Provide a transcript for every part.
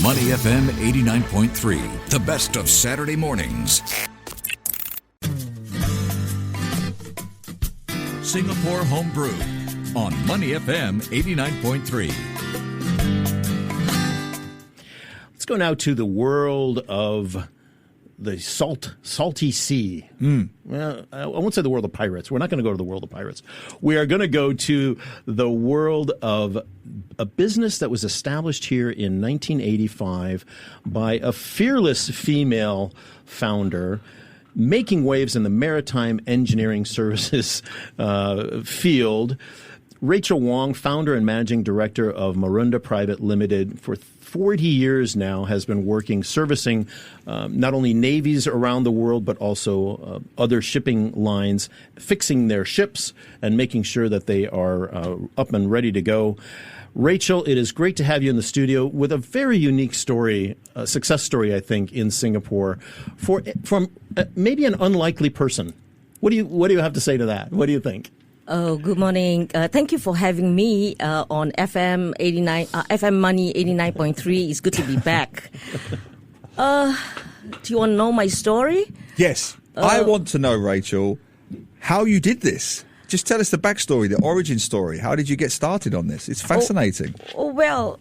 Money FM 89.3, the best of Saturday mornings. Singapore Homebrew on Money FM 89.3. Let's go now to the world of the salty sea. Well, I won't say the world of pirates. We're not going to go to the world of pirates. We are going to go to the world of a business that was established here in 1985 by a fearless female founder, making waves in the maritime engineering services field. Rachel Wong, founder and managing director of Marunda Pte Ltd, for 40 years now has been working, servicing not only navies around the world, but also other shipping lines, fixing their ships and making sure that they are up and ready to go. Rachel, it is great to have you in the studio with a very unique story, a success story, I think, in Singapore from maybe an unlikely person. What do you have to say to that? What do you think? Oh, good morning. Thank you for having me on FM Money 89.3. It's good to be back. Do you want to know my story? Yes. I want to know, Rachel, how you did this. Just tell us the backstory, the origin story. How did you get started on this? It's fascinating. Well,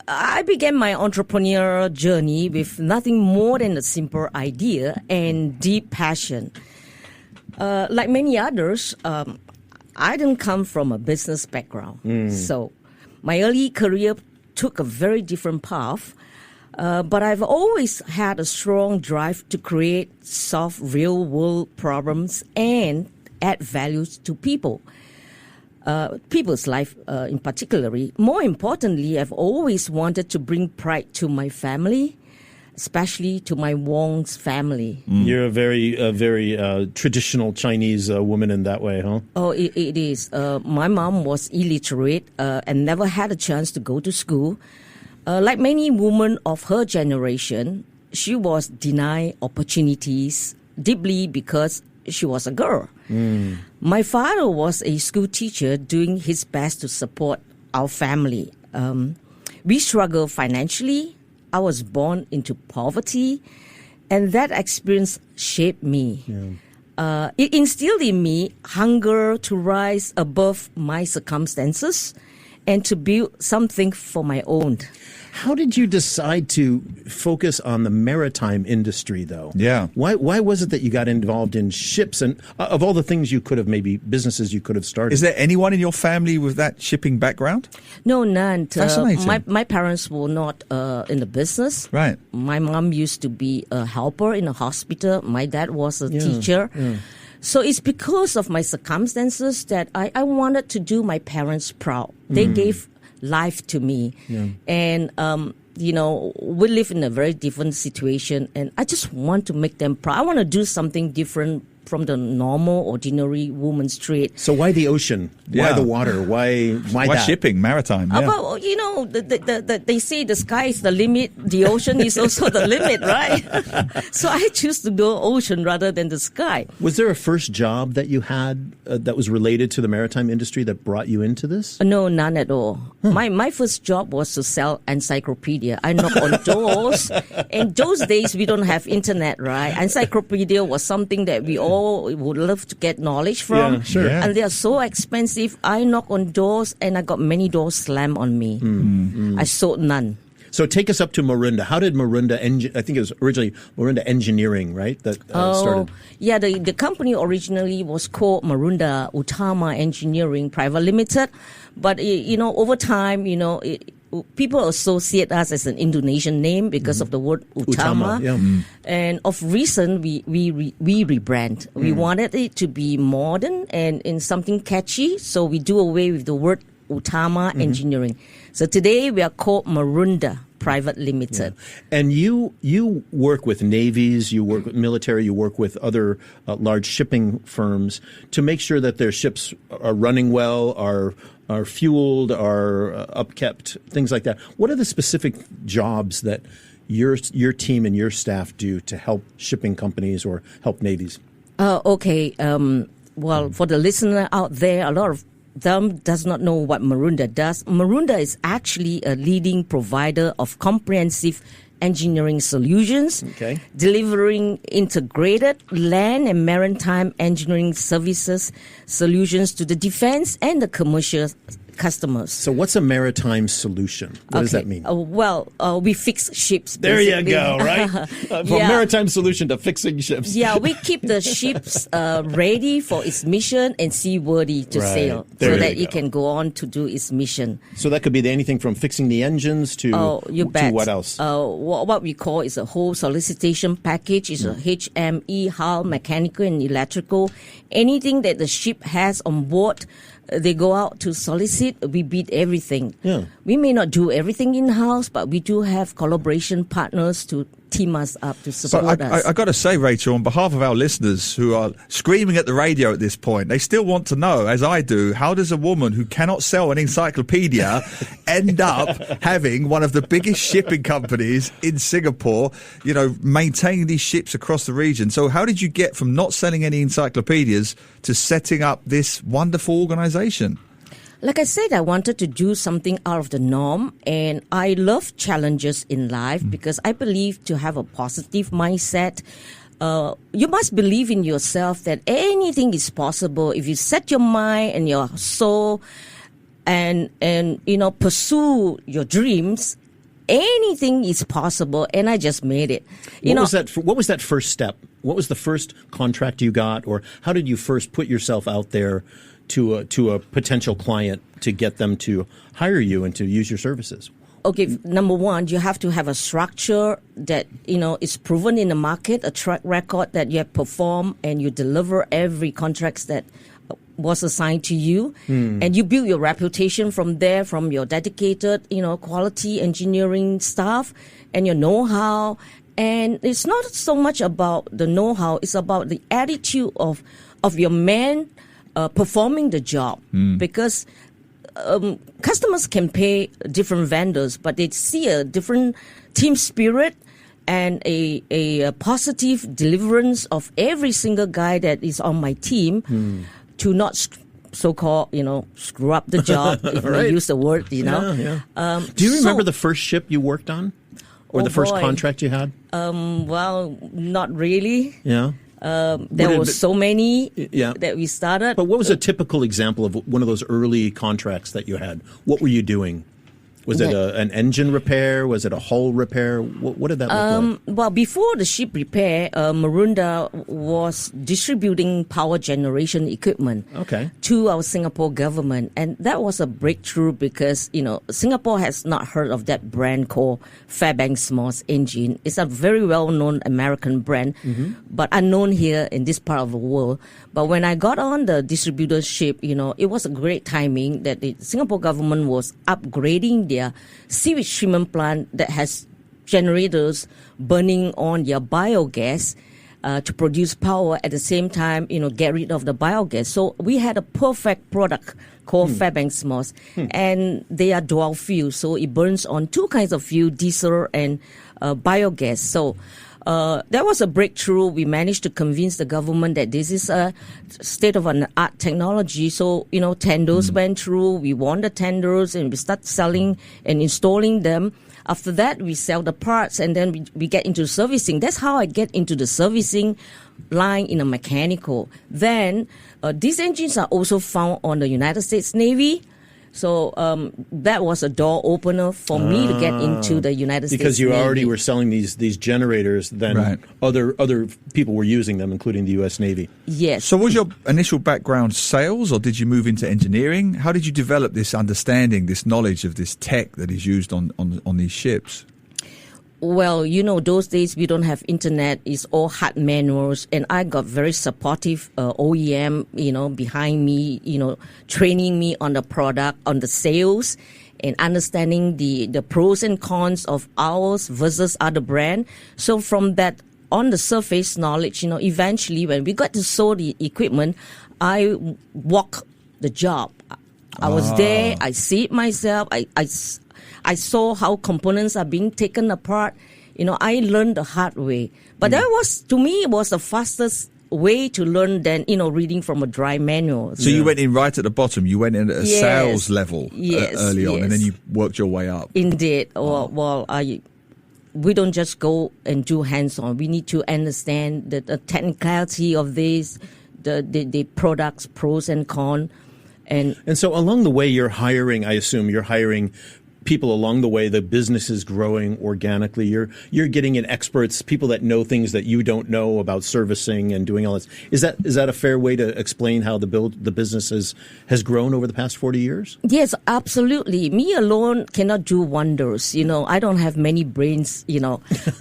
I began my entrepreneurial journey with nothing more than a simple idea and deep passion. Like many others, I didn't come from a business background. So my early career took a very different path. But I've always had a strong drive to solve real-world problems and add values to people's life in particular. More importantly, I've always wanted to bring pride to my family, especially to my Wong's family. You're a very traditional Chinese woman in that way, huh? Oh, it is. My mom was illiterate and never had a chance to go to school. Like many women of her generation, she was denied opportunities deeply because she was a girl. My father was a school teacher doing his best to support our family. We struggled financially. I was born into poverty, and that experience shaped me. It instilled in me hunger to rise above my circumstances and to build something for my own. How did you decide to focus on the maritime industry, though? Yeah. Why was it that you got involved in ships? And of all the things you could have, maybe businesses you could have started? Is there anyone in your family with that shipping background? No, none. Fascinating. My parents were not in the business. Right. My mom used to be a helper in a hospital. My dad was a teacher. So it's because of my circumstances that I wanted to do my parents proud. They gave life to me. And, we live in a very different situation, and I just want to make them proud. I want to do something different from the normal, ordinary woman's trade. So why the ocean? Why the water? Why that? Shipping, maritime? Yeah. But, they say the sky is the limit. The ocean is also the limit, right? So I choose to go ocean rather than the sky. Was there a first job that you had that was related to the maritime industry that brought you into this? No, none at all. My first job was to sell encyclopedia. I knock on doors. In those days, we don't have internet, right? Encyclopedia was something that we all would love to get knowledge from. Yeah, sure. And they are so expensive. I knock on doors, and I got many doors slammed on me. I sold none. So take us up to Marunda. How did Marunda, I think it was originally Marunda Engineering, right? That started. Yeah, the company originally was called Marunda Utama Engineering Private Limited. But, over time, people associate us as an Indonesian name because of the word Utama. And of recent, we rebrand. We wanted it to be modern and in something catchy, so we do away with the word Utama Engineering. So today we are called Marunda Private Limited. Yeah. And you work with navies, you work with military, you work with other large shipping firms to make sure that their ships are running well, are fueled, are upkept, things like that. What are the specific jobs that your team and your staff do to help shipping companies or help navies? Okay. Well, for the listener out there, a lot of them does not know what Marunda does, Marunda is actually a leading provider of comprehensive engineering solutions, delivering integrated land and maritime engineering services solutions to the defense and the commercial customers. So what's a maritime solution? What does that mean? We fix ships. There basically. you go, right? From maritime solution to fixing ships. Yeah, we keep the ships ready for its mission and seaworthy to sail, so that it can go on to do its mission. So that could be anything from fixing the engines to, to what else? What we call is a whole solicitation package. Is a HME, hull, mechanical and electrical. Anything that the ship has on board, they go out to solicit. We bid everything. Yeah. We may not do everything in-house, but we do have collaboration partners to team us up to support us. I got to say, Rachel, on behalf of our listeners who are screaming at the radio at this point, they still want to know, as I do, how does a woman who cannot sell an encyclopedia end up having one of the biggest shipping companies in Singapore, you know, maintaining these ships across the region? So how did you get from not selling any encyclopedias to setting up this wonderful organization? Like I said, I wanted to do something out of the norm, and I love challenges in life because I believe to have a positive mindset, you must believe in yourself that anything is possible if you set your mind and your soul and pursue your dreams. Anything is possible, and I just made it. What was that first step? What was the first contract you got, or how did you first put yourself out there to a potential client to get them to hire you and to use your services? Okay, number one, you have to have a structure that, is proven in the market, a track record that you have performed and you deliver every contract that was assigned to you. And you build your reputation from there, from your dedicated, quality engineering staff and your know-how. And it's not so much about the know-how, it's about the attitude of your man performing the job, because customers can pay different vendors, but they see a different team spirit and a positive deliverance of every single guy that is on my team to not so-called, screw up the job, if we use the word, Do you remember the first ship you worked on? Or the first contract you had? Well, not really. Yeah. There were so many that we started. But what was a typical example of one of those early contracts that you had? What were you doing? Was it an engine repair? Was it a hull repair? What did that look like? Well, before the ship repair, Marunda was distributing power generation equipment to our Singapore government. And that was a breakthrough because, Singapore has not heard of that brand called Fairbanks Moss Engine. It's a very well-known American brand, but unknown here in this part of the world. But when I got on the distributorship, it was a great timing that the Singapore government was upgrading their sewage treatment plant that has generators burning on their biogas to produce power at the same time, get rid of the biogas. So we had a perfect product called Fairbanks Moss, and they are dual fuel, so it burns on two kinds of fuel, diesel and biogas. So that was a breakthrough. We managed to convince the government that this is a state-of-the-art technology. So, tenders went through. We won the tenders and we start selling and installing them. After that, we sell the parts and then we get into servicing. That's how I get into the servicing line in a mechanical. Then, these engines are also found on the United States Navy. So that was a door opener for me to get into the United States because you Navy. already were selling these generators, then other people were using them, including the U.S. Navy. Yes. So was your initial background sales, or did you move into engineering? How did you develop this understanding, this knowledge of this tech that is used on these ships? Well, those days we don't have internet. It's all hard manuals. And I got very supportive OEM, behind me, training me on the product, on the sales, and understanding the pros and cons of ours versus other brand. So from that, on the surface knowledge, eventually when we got to sell the equipment, I walk the job. I was there. I see it myself. I saw how components are being taken apart. I learned the hard way. But that was, to me, was the fastest way to learn than, reading from a dry manual. So you went in right at the bottom. You went in at a Yes. sales level Yes, early on, and then yes. you worked your way up. Indeed. We don't just go and do hands-on. We need to understand the technicality of this, the products, pros and cons. And so along the way, you're hiring, I assume you're hiring people along the way. The business is growing organically. You're getting in experts, people that know things that you don't know about servicing and doing all this. Is that a fair way to explain how the business has grown over the past 40 years? yes, absolutely. Me alone cannot do wonders. I don't have many brains,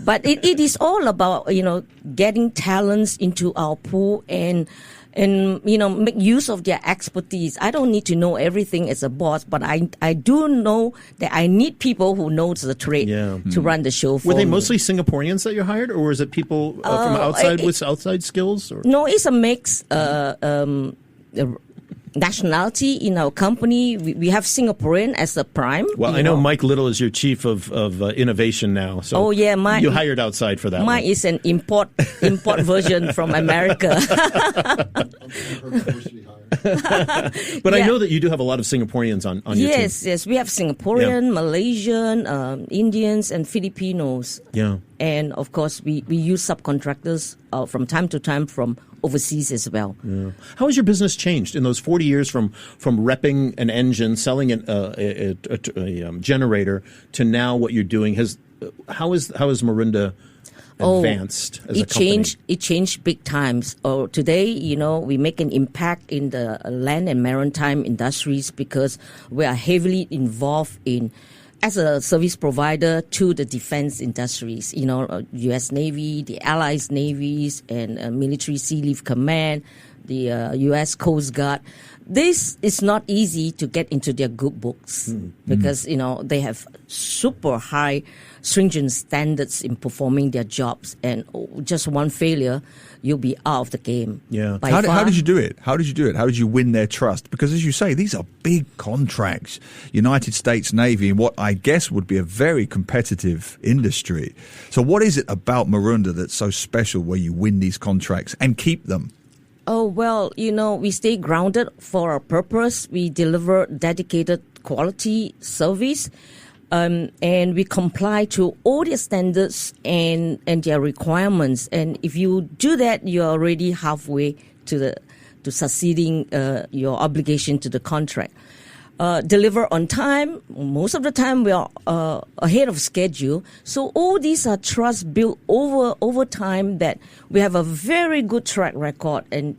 but it is all about, getting talents into our pool and make use of their expertise. I don't need to know everything as a boss, but I do know that I need people who knows the trade to run the show for me. Were they mostly Singaporeans that you hired, or was it people from outside with outside skills? Or? No, it's a mix. Nationality in our company, we have Singaporean as a prime. Well, I know Mike Little is your chief of innovation now. So you hired outside for that. Mine is an import version from America. But I know that you do have a lot of Singaporeans on your team. Yes, we have Singaporean, Malaysian, Indians, and Filipinos. Yeah. And of course, we use subcontractors from time to time from overseas as well. Yeah. How has your business changed in those 40 years from repping an engine, selling a generator, to now what you're doing? How is Marunda advanced as a company? It changed big times. Today, we make an impact in the land and maritime industries because we are heavily involved as a service provider to the defense industries, U.S. Navy, the Allies Navies, and Military Sea Leave Command, the U.S. Coast Guard. This is not easy to get into their good books because, they have super high stringent standards in performing their jobs, and just one failure, you'll be out of the game. Yeah. How did you do it? How did you win their trust? Because as you say, these are big contracts. United States Navy in what I guess would be a very competitive industry. So what is it about Marunda that's so special where you win these contracts and keep them? Oh, well, we stay grounded for our purpose. We deliver dedicated quality service. And we comply to all their standards and their requirements. And if you do that, you're already halfway to succeeding your obligation to the contract. Deliver on time. Most of the time, we are ahead of schedule. So all these are trust built over time that we have a very good track record, and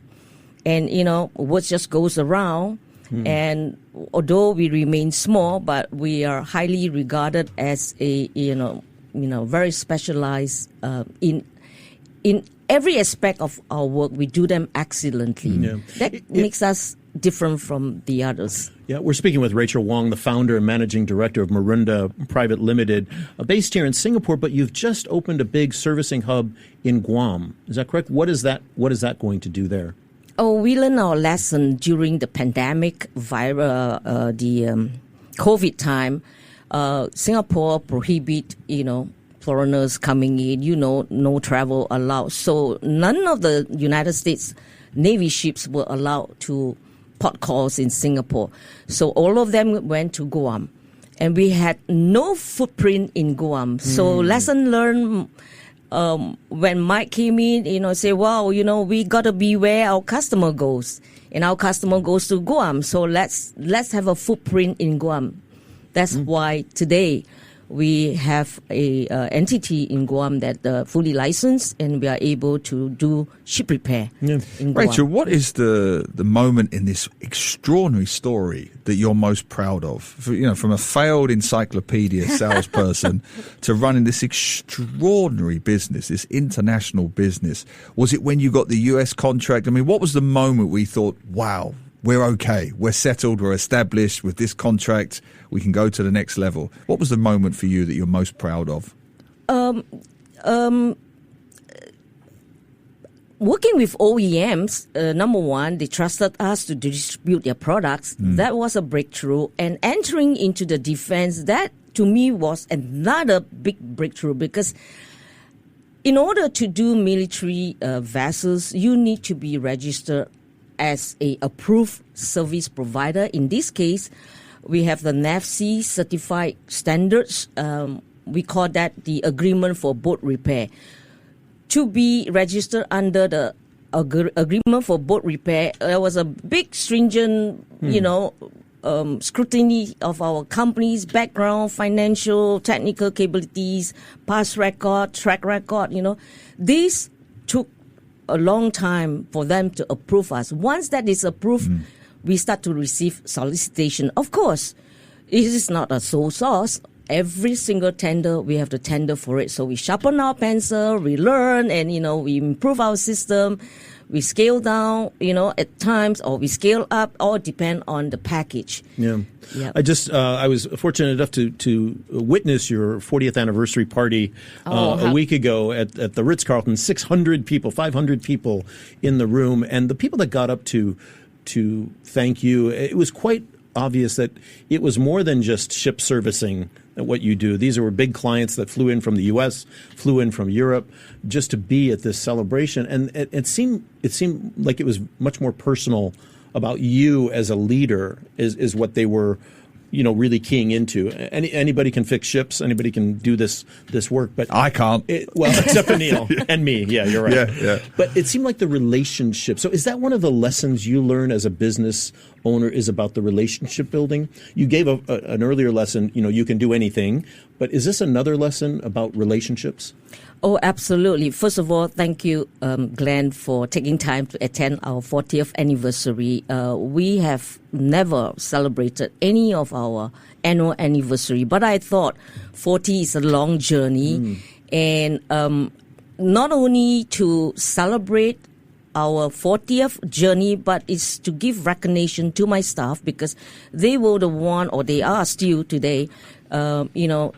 what just goes around. And although we remain small, but we are highly regarded as a very specialized in every aspect of our work. We do them excellently. Yeah. That makes us different from the others. Yeah, we're speaking with Rachel Wong, the founder and managing director of Marunda Private Limited, based here in Singapore. But you've just opened a big servicing hub in Guam. Is that correct? What is that going to do there? Oh, we learned our lesson during the pandemic, the COVID time. Singapore prohibit, foreigners coming in, no travel allowed. So none of the United States Navy ships were allowed to port calls in Singapore. So all of them went to Guam. And we had no footprint in Guam. So lesson learned. When Mike came in, say, wow, we got to be where our customer goes. And our customer goes to Guam. So let's have a footprint in Guam. That's why today we have a entity in Guam that fully licensed, and we are able to do ship repair in Guam. Rachel, what is the moment in this extraordinary story that you're most proud of? From a failed encyclopedia salesperson to running this extraordinary business, this international business. Was it when you got the US contract? I mean, what was the moment we thought, wow, we're okay, we're settled, we're established with this contract, we can go to the next level? What was the moment for you that you're most proud of? Working with OEMs, number one, they trusted us to distribute their products. That was a breakthrough. And entering into the defense, that to me was another big breakthrough, because in order to do military vessels, you need to be registered as a approved service provider. In this case, we have the NAVC certified standards. We call that the agreement for boat repair. To be registered under the agreement for boat repair, there was a big stringent, scrutiny of our company's background, financial, technical capabilities, past record, track record. This took a long time for them to approve us. Once that is approved, we start to receive solicitation. Of course, it is not a sole source. Every single tender, we have to tender for it. So we sharpen our pencil, we learn, and, we improve our system. We scale down, at times, or we scale up, all depend on the package. Yeah. Yep. I was fortunate enough to witness your 40th anniversary party a week ago at the Ritz-Carlton. 600 people, 500 people in the room. And the people that got up to thank you, it was quite obvious that it was more than just ship servicing what you do. These were big clients that flew in from the U.S., flew in from Europe, just to be at this celebration. And it seemed like it was much more personal about you as a leader is what they were, really keying into. Anybody can fix ships. Anybody can do this work, but I can't. Except for Neil and me. Yeah, you're right. Yeah. But it seemed like the relationship. So is that one of the lessons you learn as a business owner, is about the relationship building? You gave an earlier lesson, you can do anything, but is this another lesson about relationships? Oh, absolutely. First of all, thank you, Glenn, for taking time to attend our 40th anniversary. We have never celebrated any of our annual anniversary, but I thought 40 is a long journey. And not only to celebrate our 40th journey, but it's to give recognition to my staff, because they were the one, or they are still today,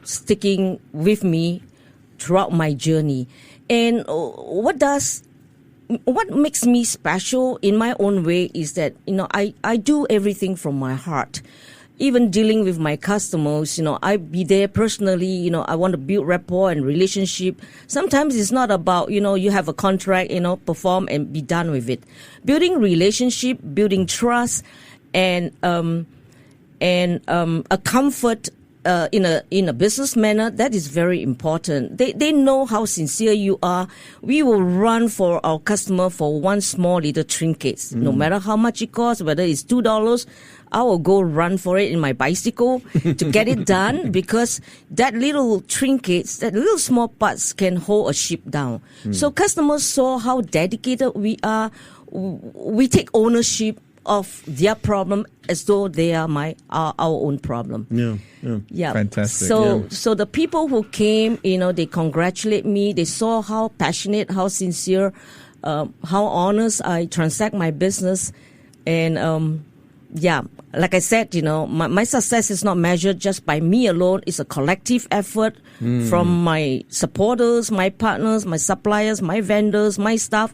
sticking with me throughout my journey. And what makes me special in my own way is that, I do everything from my heart. Even dealing with my customers, I be there personally, I want to build rapport and relationship. Sometimes it's not about, you have a contract, perform and be done with it. Building relationship, building trust, and a comfort in a business manner, that is very important. They know how sincere you are. We will run for our customer for one small little trinkets, no matter how much it costs, whether it's $2. I will go run for it in my bicycle to get it done, because that little trinkets, that little small parts can hold a ship down. So customers saw how dedicated we are. We take ownership of their problem as though they are our own problem. Yeah. Fantastic. So the people who came, they congratulate me. They saw how passionate, how sincere, how honest I transact my business. And like I said, my success is not measured just by me alone. It's a collective effort from my supporters, my partners, my suppliers, my vendors, my staff,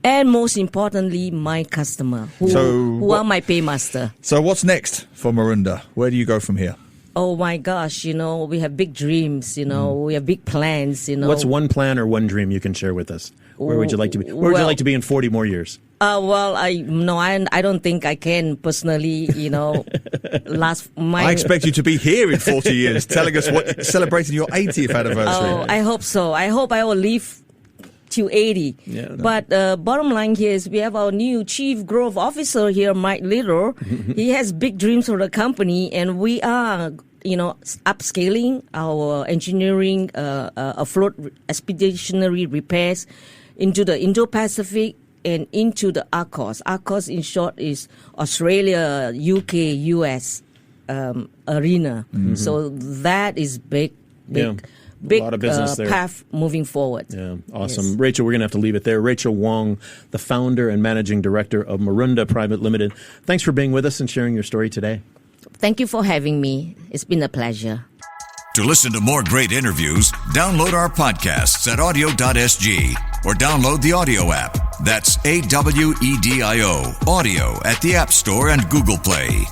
and most importantly, my customer, who are my paymaster. So what's next for Marunda? Where do you go from here? Oh my gosh, we have big dreams, we have big plans, What's one plan or one dream you can share with us? Where would you like to be? Where would you like to be in 40 more years? I don't think I can personally, I expect you to be here in 40 years telling us celebrating your 80th anniversary. Oh, I hope so. I hope I will live to 80. Yeah, no. But bottom line here is we have our new Chief Growth Officer here, Mike Little. He has big dreams for the company, and we are, upscaling our engineering, afloat expeditionary repairs into the Indo-Pacific and into the AUKUS. AUKUS, in short, is Australia, UK, US arena. So that is big a lot of business there. Path moving forward. Yeah, awesome. Yes. Rachel, we're going to have to leave it there. Rachel Wong, the founder and managing director of Marunda Pte Ltd. Thanks for being with us and sharing your story today. Thank you for having me. It's been a pleasure. To listen to more great interviews, download our podcasts at audio.sg or download the audio app. That's AWEDIO, audio at the App Store and Google Play.